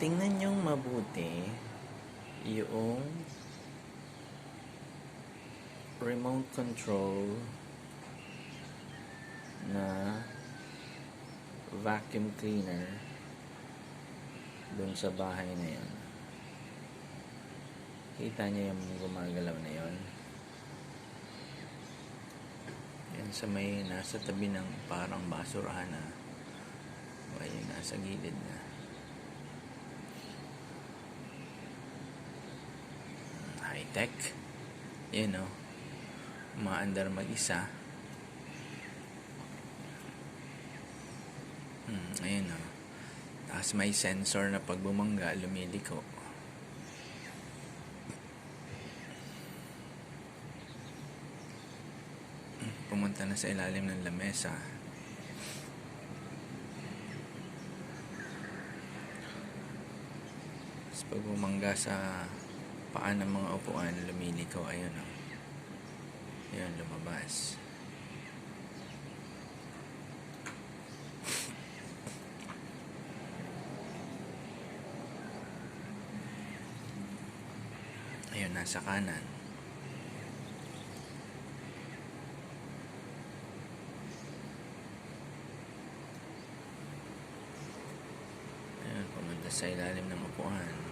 tingnan niyong mabuti yung remote control na vacuum cleaner dun sa bahay na yun. Kita niyo yung gumagalaw na yun? Yan sa may nasa tabi ng parang basurahan na o yung nasa gilid na. High tech. Yan o. Maandar mag-isa. Ayan o. Tapos may sensor na pag bumangga, lumiliko. Pumunta na sa ilalim ng lamesa. Tapos pag bumangga sa paa ng mga upuan, lumiliko. Ayun o. Ayun, lumabas. Ayun, nasa kanan. Ayun, pumunta sa ilalim ng upuan.